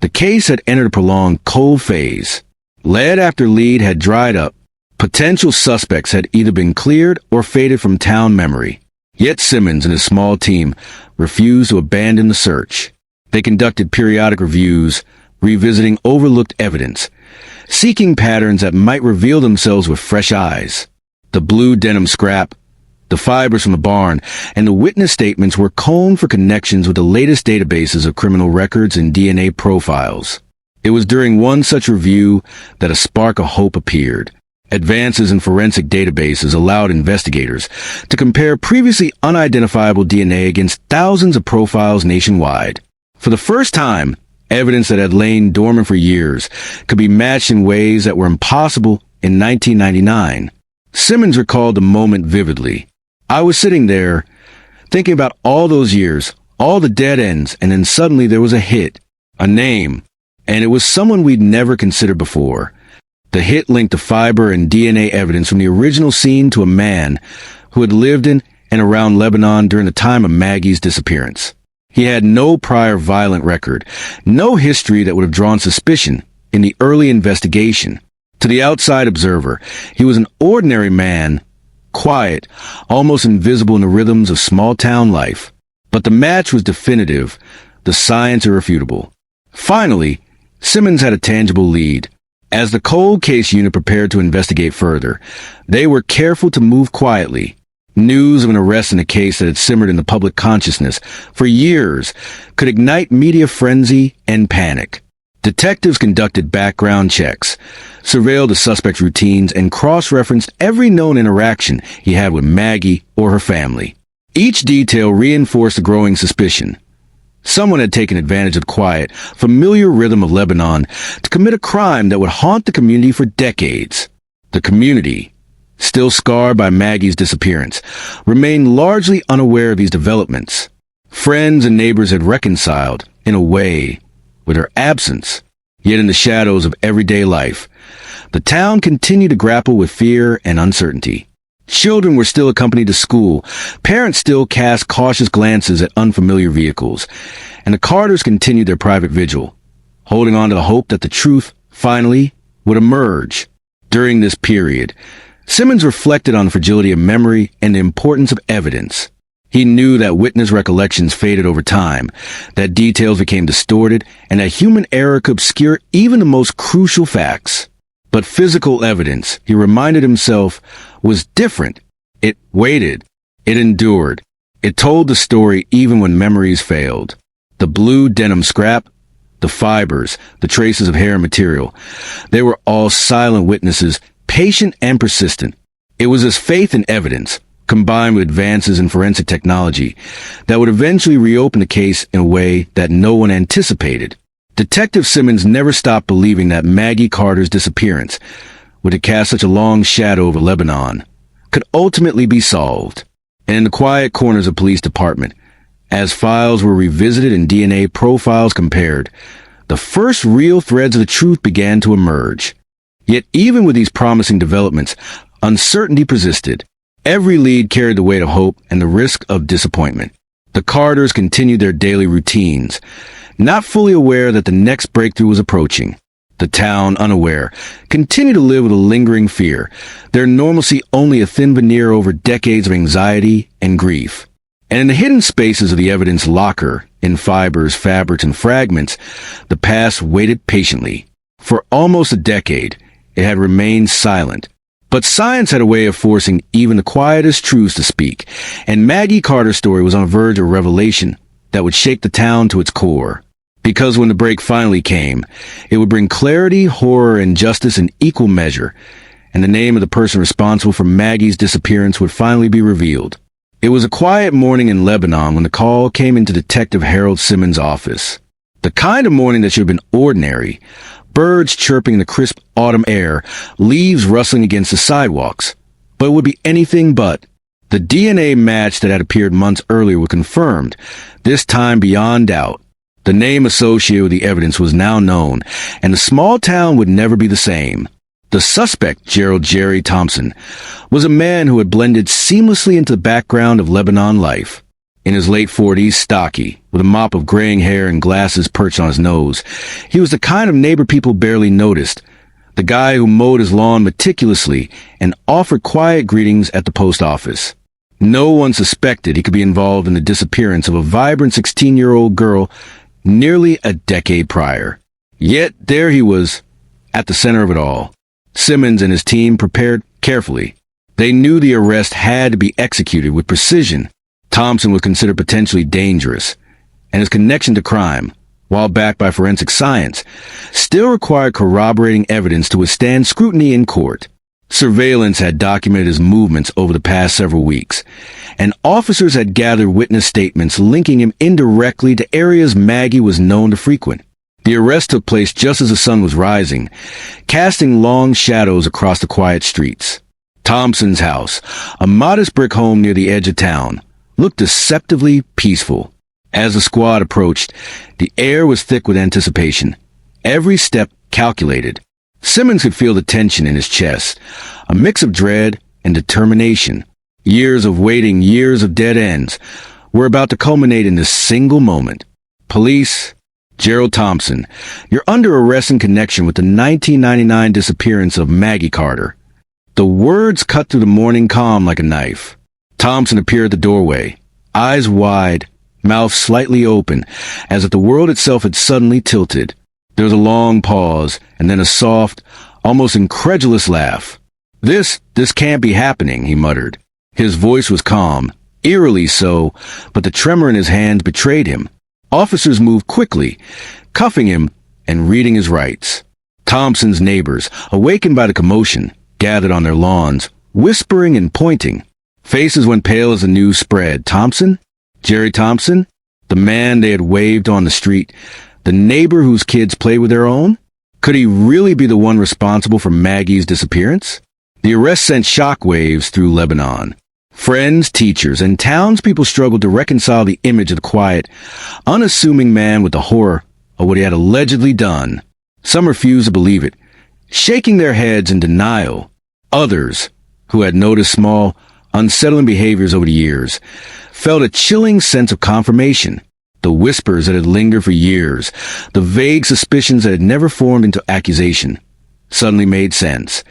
the case had entered a prolonged cold phase. Lead after lead had dried up. Potential suspects had either been cleared or faded from town memory. Yet Simmons and his small team refused to abandon the search. They conducted periodic reviews, revisiting overlooked evidence, seeking patterns that might reveal themselves with fresh eyes. The blue denim scrap, the fibers from the barn, and the witness statements were combed for connections with the latest databases of criminal records and DNA profiles. It was during one such review that a spark of hope appeared. Advances in forensic databases allowed investigators to compare previously unidentifiable DNA against thousands of profiles nationwide. For the first time, evidence that had lain dormant for years could be matched in ways that were impossible in 1999. Simmons recalled the moment vividly. I was sitting there, thinking about all those years, all the dead ends, and then suddenly there was a hit, a name, and it was someone we'd never considered before. The hit linked the fiber and DNA evidence from the original scene to a man who had lived in and around Lebanon during the time of Maggie's disappearance. He had no prior violent record, no history that would have drawn suspicion in the early investigation. To the outside observer, he was an ordinary man, quiet, almost invisible in the rhythms of small-town life. But the match was definitive, the science irrefutable. Finally, Simmons had a tangible lead. As the cold case unit prepared to investigate further, they were careful to move quietly. News of an arrest in a case that had simmered in the public consciousness for years could ignite media frenzy and panic. Detectives conducted background checks, surveilled the suspect's routines, and cross-referenced every known interaction he had with Maggie or her family. Each detail reinforced the growing suspicion. Someone had taken advantage of the quiet, familiar rhythm of Lebanon to commit a crime that would haunt the community for decades. The community, still scarred by Maggie's disappearance, remained largely unaware of these developments. Friends and neighbors had reconciled, in a way, with her absence. Yet in the shadows of everyday life, the town continued to grapple with fear and uncertainty. Children were still accompanied to school, parents still cast cautious glances at unfamiliar vehicles, and the Carters continued their private vigil, holding on to the hope that the truth, finally, would emerge. During this period, Simmons reflected on the fragility of memory and the importance of evidence. He knew that witness recollections faded over time, that details became distorted, and that human error could obscure even the most crucial facts. But physical evidence, he reminded himself, was different. It waited. It endured. It told the story even when memories failed. The blue denim scrap, the fibers, the traces of hair and material, they were all silent witnesses, patient and persistent. It was as faith in evidence, combined with advances in forensic technology, that would eventually reopen the case in a way that no one anticipated. Detective Simmons never stopped believing that Maggie Carter's disappearance, which had cast such a long shadow over Lebanon, could ultimately be solved. And in the quiet corners of police department, as files were revisited and DNA profiles compared, the first real threads of the truth began to emerge. Yet even with these promising developments, uncertainty persisted. Every lead carried the weight of hope and the risk of disappointment. The Carters continued their daily routines, not fully aware that the next breakthrough was approaching. The town, unaware, continued to live with a lingering fear, their normalcy only a thin veneer over decades of anxiety and grief. And in the hidden spaces of the evidence locker, in fibers, fabrics, and fragments, the past waited patiently. For almost a decade, it had remained silent. But science had a way of forcing even the quietest truths to speak, and Maggie Carter's story was on the verge of revelation that would shake the town to its core. Because when the break finally came, it would bring clarity, horror, and justice in equal measure, and the name of the person responsible for Maggie's disappearance would finally be revealed. It was a quiet morning in Lebanon when the call came into Detective Harold Simmons' office. The kind of morning that should have been ordinary, birds chirping in the crisp autumn air, leaves rustling against the sidewalks. But it would be anything but. The DNA match that had appeared months earlier was confirmed, this time beyond doubt. The name associated with the evidence was now known, and the small town would never be the same. The suspect, Gerald Jerry Thompson, was a man who had blended seamlessly into the background of Lebanon life. In his late 40s, stocky, with a mop of graying hair and glasses perched on his nose, he was the kind of neighbor people barely noticed, the guy who mowed his lawn meticulously and offered quiet greetings at the post office. No one suspected he could be involved in the disappearance of a vibrant 16-year-old girl nearly a decade prior. Yet there he was, at the center of it all. Simmons and his team prepared carefully. They knew the arrest had to be executed with precision. Thompson was considered potentially dangerous, and his connection to crime, while backed by forensic science, still required corroborating evidence to withstand scrutiny in court. Surveillance had documented his movements over the past several weeks, and officers had gathered witness statements linking him indirectly to areas Maggie was known to frequent. The arrest took place just as the sun was rising, casting long shadows across the quiet streets. Thompson's house, a modest brick home near the edge of town, looked deceptively peaceful. As the squad approached, the air was thick with anticipation, every step calculated. Simmons could feel the tension in his chest, a mix of dread and determination. Years of waiting, years of dead ends, were about to culminate in this single moment. Police, Gerald Thompson, you're under arrest in connection with the 1999 disappearance of Maggie Carter. The words cut through the morning calm like a knife. Thompson appeared at the doorway, eyes wide, mouth slightly open, as if the world itself had suddenly tilted. There was a long pause, and then a soft, almost incredulous laugh. This can't be happening," he muttered. His voice was calm, eerily so, but the tremor in his hands betrayed him. Officers moved quickly, cuffing him and reading his rights. Thompson's neighbors, awakened by the commotion, gathered on their lawns, whispering and pointing. Faces went pale as the news spread. Thompson? Jerry Thompson? The man they had waved on the street? The neighbor whose kids played with their own? Could he really be the one responsible for Maggie's disappearance? The arrest sent shockwaves through Lebanon. Friends, teachers, and townspeople struggled to reconcile the image of the quiet, unassuming man with the horror of what he had allegedly done. Some refused to believe it, shaking their heads in denial. Others, who had noticed small, unsettling behaviors over the years, felt a chilling sense of confirmation. The whispers that had lingered for years, the vague suspicions that had never formed into accusation, suddenly made sense.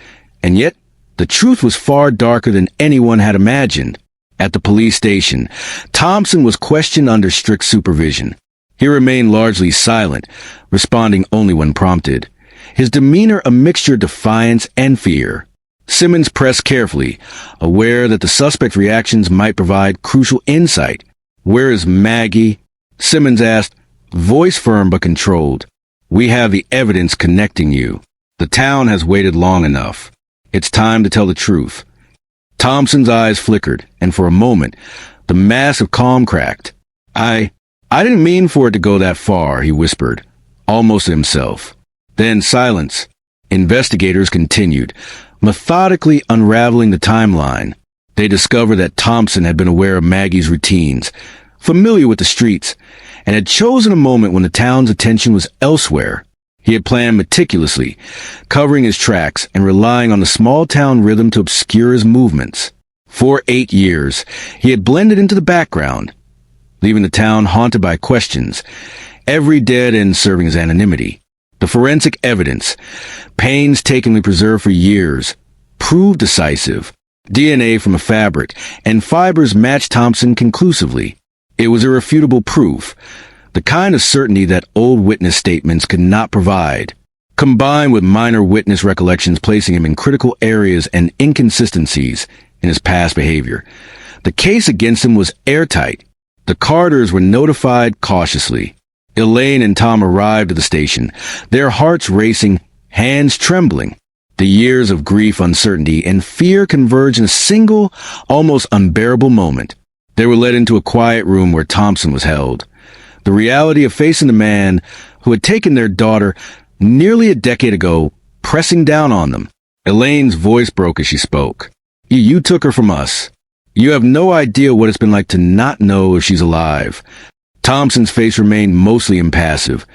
And yet, the truth was far darker than anyone had imagined. At the police station, Thompson was questioned under strict supervision. He remained largely silent, responding only when prompted, his demeanor a mixture of defiance and fear. Simmons pressed carefully, aware that the suspect's reactions might provide crucial insight. "Where is Maggie?" Simmons asked, voice firm but controlled. "We have the evidence connecting you. The town has waited long enough. It's time to tell the truth." Thompson's eyes flickered, and for a moment, the mask of calm cracked. I didn't mean for it to go that far," he whispered, almost to himself. Then silence. Investigators continued, methodically unraveling the timeline. They discovered that Thompson had been aware of Maggie's routines, familiar with the streets, and had chosen a moment when the town's attention was elsewhere. He had planned meticulously, covering his tracks and relying on the small-town rhythm to obscure his movements. For 8 years, he had blended into the background, leaving the town haunted by questions, every dead end serving as anonymity. The forensic evidence, painstakingly preserved for years, proved decisive. DNA from a fabric and fibers matched Thompson conclusively. It was irrefutable proof, the kind of certainty that old witness statements could not provide, combined with minor witness recollections placing him in critical areas and inconsistencies in his past behavior. The case against him was airtight. The Carters were notified cautiously. Elaine and Tom arrived at the station, their hearts racing, hands trembling. The years of grief, uncertainty, and fear converged in a single, almost unbearable moment. They were led into a quiet room where Thompson was held. The reality of facing the man who had taken their daughter nearly a decade ago, pressing down on them. Elaine's voice broke as she spoke. You took her from us. You have no idea what it's been like to not know if she's alive." Thompson's face remained mostly impassive,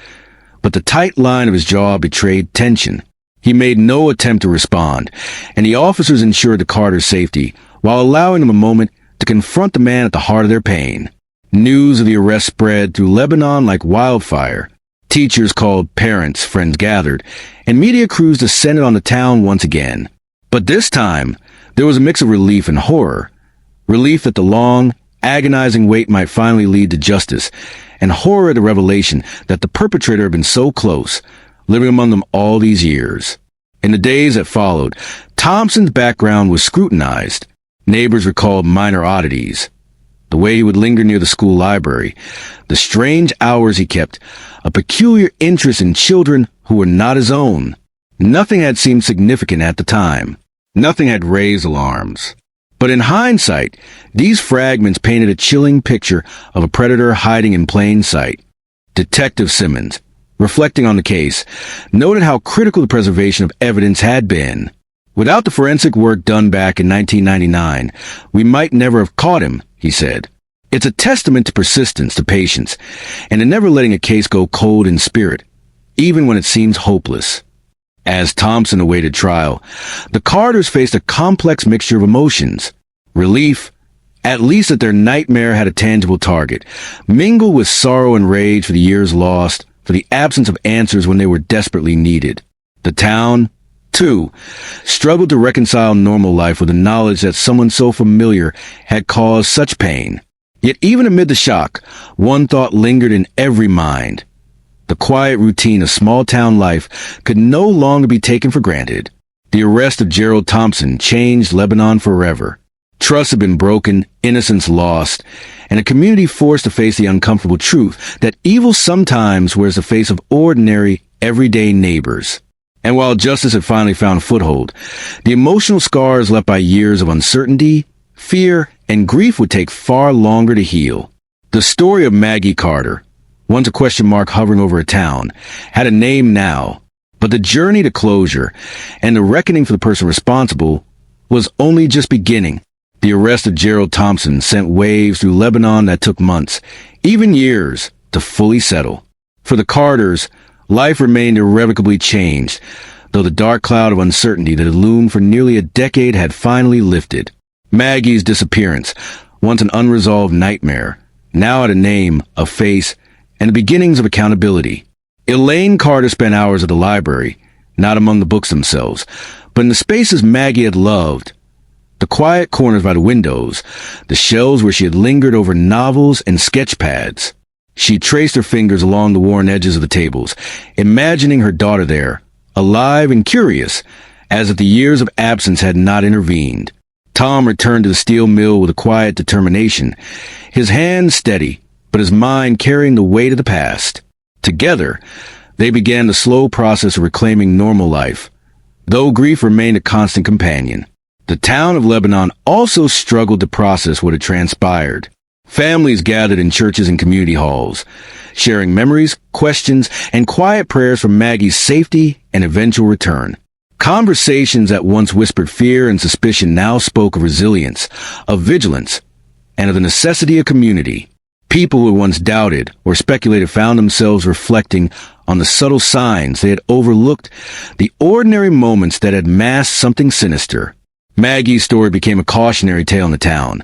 but the tight line of his jaw betrayed tension. He made no attempt to respond, and the officers ensured the Carters' safety, while allowing them a moment to confront the man at the heart of their pain. News of the arrest spread through Lebanon like wildfire. Teachers called, parents, friends gathered, and media crews descended on the town once again. But this time, there was a mix of relief and horror. Relief that the long, agonizing wait might finally lead to justice, and horror at the revelation that the perpetrator had been so close, living among them all these years. In the days that followed, Thompson's background was scrutinized. Neighbors recalled minor oddities. The way he would linger near the school library, the strange hours he kept, a peculiar interest in children who were not his own. Nothing had seemed significant at the time. Nothing had raised alarms. But in hindsight, these fragments painted a chilling picture of a predator hiding in plain sight. Detective Simmons, reflecting on the case, noted how critical the preservation of evidence had been. "Without the forensic work done back in 1999, we might never have caught him," he said. "It's a testament to persistence, to patience, and to never letting a case go cold in spirit, even when it seems hopeless." As Thompson awaited trial, the Carters faced a complex mixture of emotions. Relief, at least that their nightmare had a tangible target, mingled with sorrow and rage for the years lost, for the absence of answers when they were desperately needed. The town, too, struggled to reconcile normal life with the knowledge that someone so familiar had caused such pain. Yet even amid the shock, one thought lingered in every mind. The quiet routine of small-town life could no longer be taken for granted. The arrest of Gerald Thompson changed Lebanon forever. Trust had been broken, innocence lost, and a community forced to face the uncomfortable truth that evil sometimes wears the face of ordinary, everyday neighbors. And while justice had finally found a foothold, the emotional scars left by years of uncertainty, fear, and grief would take far longer to heal. The story of Maggie Carter, once a question mark hovering over a town, had a name now, but the journey to closure and the reckoning for the person responsible was only just beginning. The arrest of Gerald Thompson sent waves through Lebanon that took months, even years, to fully settle. For the Carters, life remained irrevocably changed, though the dark cloud of uncertainty that had loomed for nearly a decade had finally lifted. Maggie's disappearance, once an unresolved nightmare, now had a name, a face, and the beginnings of accountability. Elaine Carter spent hours at the library, not among the books themselves, but in the spaces Maggie had loved. The quiet corners by the windows, the shelves where she had lingered over novels and sketch pads. She traced her fingers along the worn edges of the tables, imagining her daughter there, alive and curious, as if the years of absence had not intervened. Tom returned to the steel mill with a quiet determination, his hands steady, but his mind carrying the weight of the past. Together, they began the slow process of reclaiming normal life, though grief remained a constant companion. The town of Lebanon also struggled to process what had transpired. Families gathered in churches and community halls, sharing memories, questions, and quiet prayers for Maggie's safety and eventual return. Conversations that once whispered fear and suspicion now spoke of resilience, of vigilance, and of the necessity of community. People who once doubted or speculated found themselves reflecting on the subtle signs they had overlooked, the ordinary moments that had masked something sinister. Maggie's story became a cautionary tale in the town,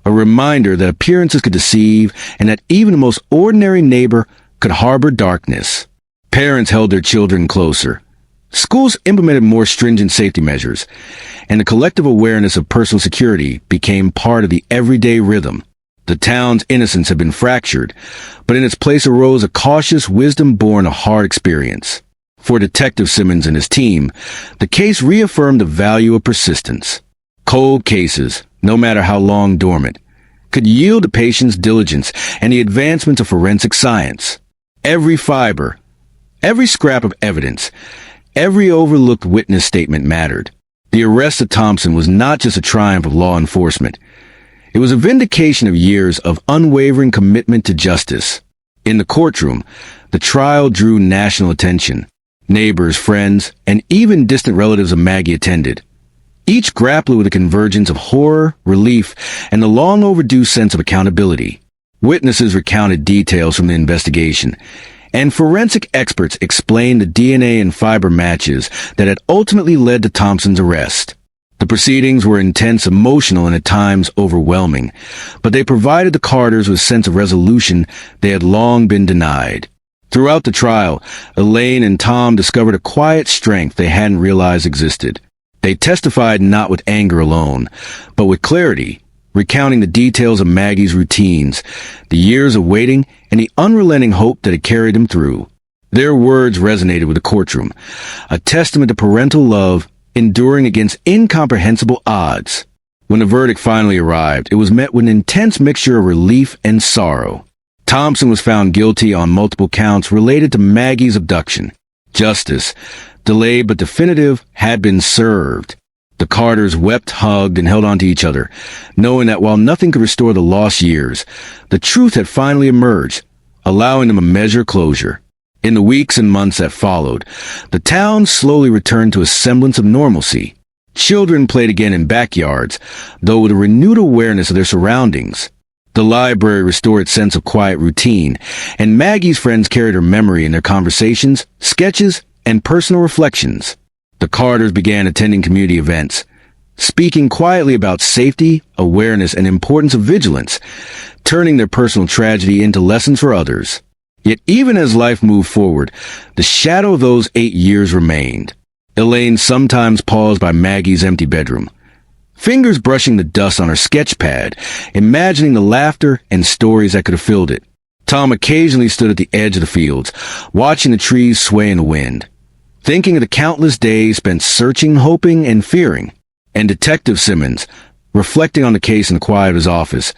a reminder that appearances could deceive and that even the most ordinary neighbor could harbor darkness. Parents held their children closer. Schools implemented more stringent safety measures, and the collective awareness of personal security became part of the everyday rhythm. The town's innocence had been fractured, but in its place arose a cautious wisdom born of hard experience. For Detective Simmons and his team, the case reaffirmed the value of persistence. Cold cases, no matter how long dormant, could yield to patience, diligence, and the advancements of forensic science. Every fiber, every scrap of evidence, every overlooked witness statement mattered. The arrest of Thompson was not just a triumph of law enforcement. It was a vindication of years of unwavering commitment to justice. In the courtroom, the trial drew national attention. Neighbors, friends, and even distant relatives of Maggie attended, each grappling with the convergence of horror, relief, and the long overdue sense of accountability. Witnesses recounted details from the investigation, and forensic experts explained the DNA and fiber matches that had ultimately led to Thompson's arrest. The proceedings were intense, emotional, and at times overwhelming, but they provided the Carters with a sense of resolution they had long been denied. Throughout the trial, Elaine and Tom discovered a quiet strength they hadn't realized existed. They testified not with anger alone, but with clarity, recounting the details of Maggie's routines, the years of waiting, and the unrelenting hope that had carried them through. Their words resonated with the courtroom, a testament to parental love enduring against incomprehensible odds. When the verdict finally arrived, it was met with an intense mixture of relief and sorrow. Thompson was found guilty on multiple counts related to Maggie's abduction. Justice, delayed but definitive, had been served. The Carters wept, hugged, and held on to each other, knowing that while nothing could restore the lost years, the truth had finally emerged, allowing them a measure of closure. In the weeks and months that followed, the town slowly returned to a semblance of normalcy. Children played again in backyards, though with a renewed awareness of their surroundings. The library restored its sense of quiet routine, and Maggie's friends carried her memory in their conversations, sketches, and personal reflections. The Carters began attending community events, speaking quietly about safety, awareness, and importance of vigilance, turning their personal tragedy into lessons for others. Yet even as life moved forward, the shadow of those 8 years remained. Elaine sometimes paused by Maggie's empty bedroom, fingers brushing the dust on her sketch pad, imagining the laughter and stories that could have filled it. Tom occasionally stood at the edge of the fields, watching the trees sway in the wind, thinking of the countless days spent searching, hoping, and fearing. And Detective Simmons, reflecting on the case in the quiet of his office,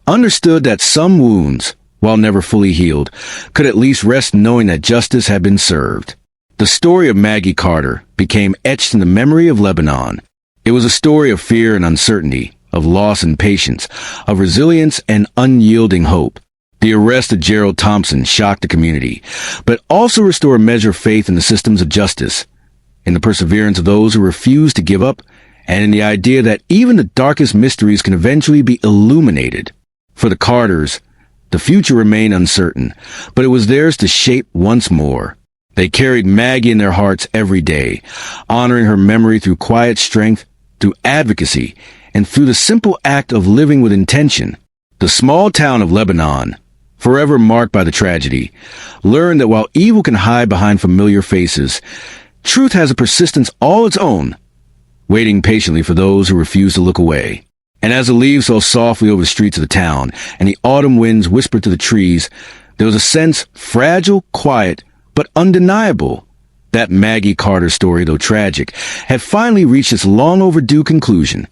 understood that some wounds, while never fully healed, could at least rest knowing that justice had been served. The story of Maggie Carter became etched in the memory of Lebanon. It was a story of fear and uncertainty, of loss and patience, of resilience and unyielding hope. The arrest of Gerald Thompson shocked the community, but also restored a measure of faith in the systems of justice, in the perseverance of those who refused to give up, and in the idea that even the darkest mysteries can eventually be illuminated. For the Carters, the future remained uncertain, but it was theirs to shape once more. They carried Maggie in their hearts every day, honoring her memory through quiet strength, through advocacy, and through the simple act of living with intention. The small town of Lebanon, forever marked by the tragedy, learned that while evil can hide behind familiar faces, truth has a persistence all its own, waiting patiently for those who refuse to look away. And as the leaves fell softly over the streets of the town, and the autumn winds whispered to the trees, there was a sense, fragile, quiet, but undeniable, That Maggie Carter story, though tragic, had finally reached its long overdue conclusion.